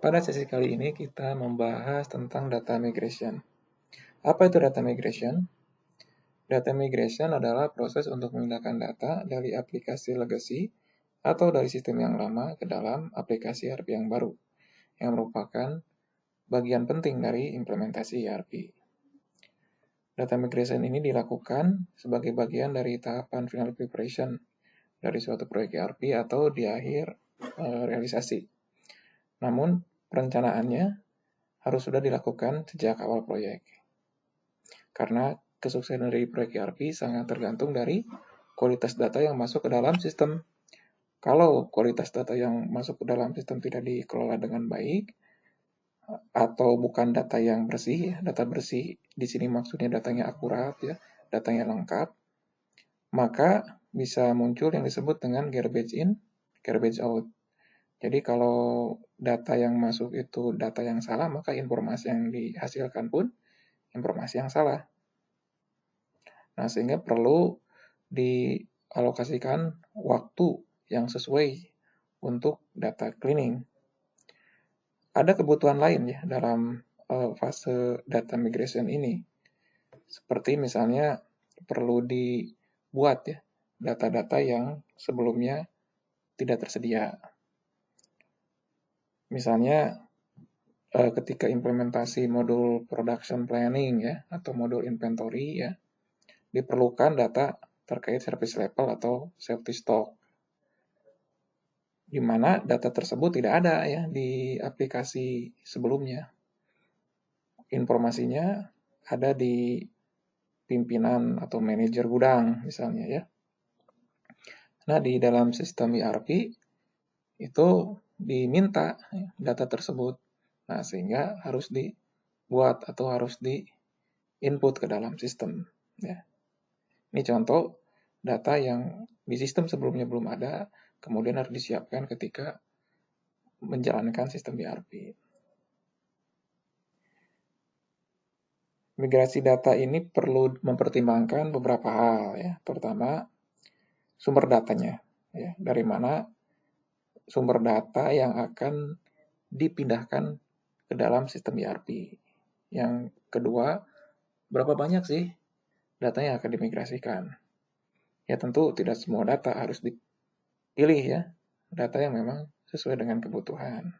Pada sesi kali ini kita membahas tentang data migration. Apa itu data migration? Data migration adalah proses untuk memindahkan data dari aplikasi legacy atau dari sistem yang lama ke dalam aplikasi ERP yang baru, yang merupakan bagian penting dari implementasi ERP. Data migration ini dilakukan sebagai bagian dari tahapan final preparation dari suatu proyek ERP atau di akhir realisasi. Namun, perencanaannya harus sudah dilakukan sejak awal proyek. Karena kesuksesan dari proyek ERP sangat tergantung dari kualitas data yang masuk ke dalam sistem. Kalau kualitas data yang masuk ke dalam sistem tidak dikelola dengan baik, atau bukan data yang bersih, data bersih di sini maksudnya datanya akurat, ya, datanya lengkap, maka bisa muncul yang disebut dengan garbage in, garbage out. Jadi kalau data yang masuk itu data yang salah, maka informasi yang dihasilkan pun informasi yang salah. Nah, sehingga perlu dialokasikan waktu yang sesuai untuk data cleaning. Ada kebutuhan lain ya dalam fase data migration ini. Seperti misalnya perlu dibuat ya data-data yang sebelumnya tidak tersedia. Misalnya ketika implementasi modul production planning ya atau modul inventory ya, diperlukan data terkait service level atau safety stock, di mana data tersebut tidak ada ya di aplikasi sebelumnya. Informasinya ada di pimpinan atau manajer gudang misalnya ya. Nah, di dalam sistem ERP itu diminta data tersebut. Nah, sehingga harus dibuat atau harus di input ke dalam sistem ya. Ini contoh data yang di sistem sebelumnya belum ada, kemudian harus disiapkan ketika menjalankan sistem ERP. Migrasi data ini perlu mempertimbangkan beberapa hal ya. Pertama, sumber datanya ya. Dari mana sumber data yang akan dipindahkan ke dalam sistem ERP. Yang kedua, berapa banyak sih data yang akan dimigrasikan? Ya tentu tidak semua data harus dipilih ya. Data yang memang sesuai dengan kebutuhan.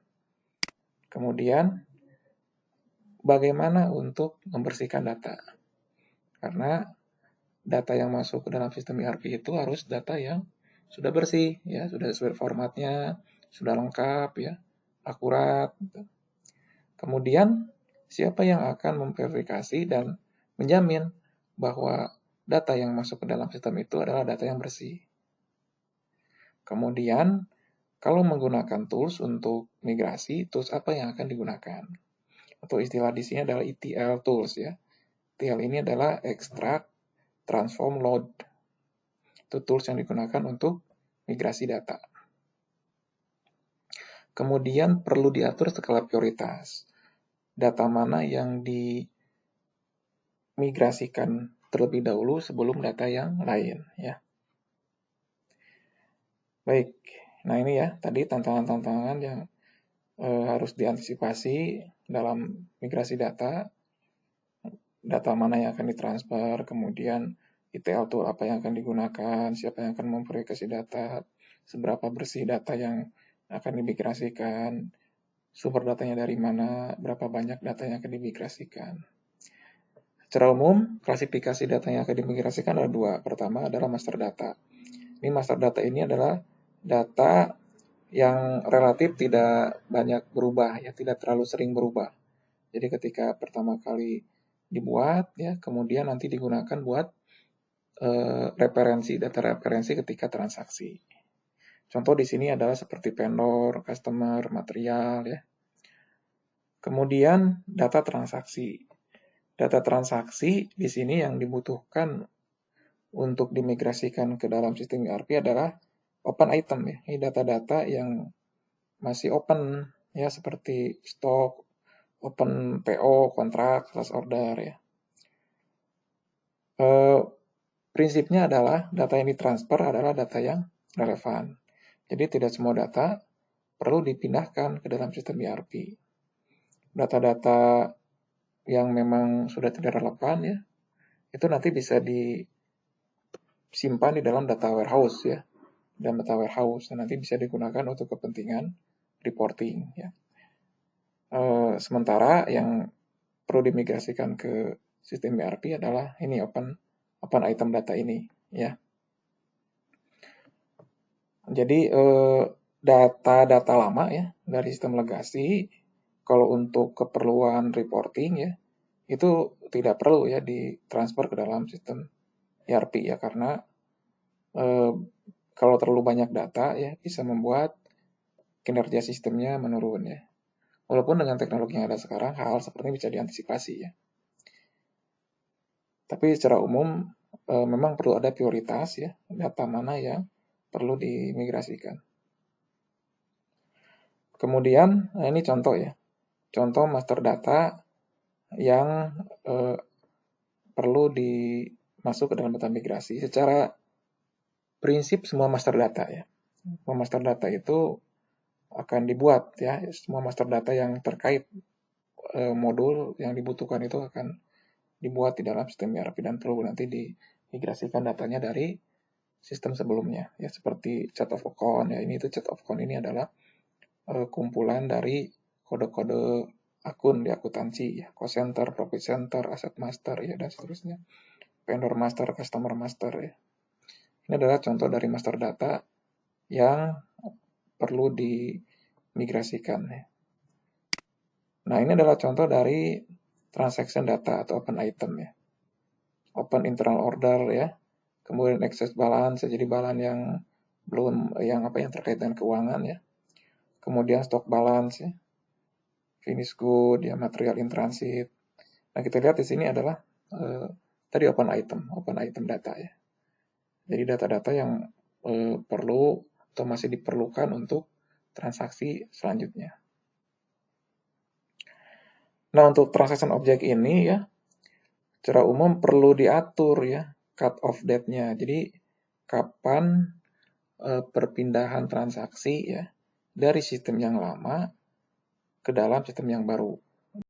Kemudian, bagaimana untuk membersihkan data? Karena data yang masuk ke dalam sistem ERP itu harus data yang sudah bersih, ya, sudah sesuai formatnya, sudah lengkap, ya, akurat. Kemudian, siapa yang akan memverifikasi dan menjamin bahwa data yang masuk ke dalam sistem itu adalah data yang bersih? Kemudian, kalau menggunakan tools untuk migrasi, tools apa yang akan digunakan? Atau istilah di sini adalah ETL tools ya. ETL ini adalah extract, transform, load. Itu tools yang digunakan untuk migrasi data. Kemudian perlu diatur skala prioritas. Data mana yang dimigrasikan terlebih dahulu sebelum data yang lain ya. Baik, nah ini ya tadi tantangan-tantangan yang harus diantisipasi dalam migrasi data. Data mana yang akan ditransfer, kemudian ETL tool apa yang akan digunakan, siapa yang akan memverifikasi data, seberapa bersih data yang akan dimigrasikan, sumber datanya dari mana, berapa banyak data yang akan dimigrasikan. Secara umum, klasifikasi data yang akan dimigrasikan ada dua. Pertama adalah master data. Ini master data ini adalah data yang relatif tidak banyak berubah, ya tidak terlalu sering berubah. Jadi ketika pertama kali dibuat, ya kemudian nanti digunakan buat data referensi ketika transaksi. Contoh di sini adalah seperti vendor, customer, material, ya. Kemudian data transaksi. Data transaksi di sini yang dibutuhkan untuk dimigrasikan ke dalam sistem ERP adalah open item ya. Ini data-data yang masih open ya seperti stok, open PO, kontrak, sales order ya. Prinsipnya adalah data yang ditransfer adalah data yang relevan. Jadi tidak semua data perlu dipindahkan ke dalam sistem ERP. Data-data yang memang sudah tidak relevan ya, itu nanti bisa disimpan di dalam data warehouse ya, dan data warehouse dan nanti bisa digunakan untuk kepentingan reporting ya. Sementara yang perlu dimigrasikan ke sistem ERP adalah ini open item data ini ya. Jadi data-data lama ya dari sistem legacy kalau untuk keperluan reporting ya itu tidak perlu ya ditransfer ke dalam sistem ERP ya, karena kalau terlalu banyak data ya bisa membuat kinerja sistemnya menurun ya. Walaupun dengan teknologi yang ada sekarang hal seperti ini bisa diantisipasi ya. Tapi secara umum memang perlu ada prioritas ya, data mana yang perlu dimigrasikan. Kemudian ini contoh ya. Contoh master data yang perlu dimasuk ke dalam data migrasi. Secara prinsip semua master data ya. Semua master data itu akan dibuat ya. Semua master data yang terkait modul yang dibutuhkan itu akan dibuat di dalam sistem ERP dan perlu nanti dimigrasikan datanya dari sistem sebelumnya ya, seperti chart of account ya. Ini itu chart of account ini adalah kumpulan dari kode-kode akun di akuntansi ya, cost center, profit center, asset master ya, dan seterusnya, vendor master, customer master ya. Ini adalah contoh dari master data yang perlu dimigrasikan ya. Nah, ini adalah contoh dari transaction data atau open item ya. Open internal order ya. Kemudian excess balance, jadi balance yang belum yang terkait dengan keuangan ya. Kemudian stock balance ya. Finish good ya, material in transit. Nah, kita lihat di sini adalah tadi open item data ya. Jadi data-data yang perlu atau masih diperlukan untuk transaksi selanjutnya. Nah, untuk transaction object ini ya, secara umum perlu diatur ya cut off date-nya. Jadi kapan perpindahan transaksi ya dari sistem yang lama ke dalam sistem yang baru.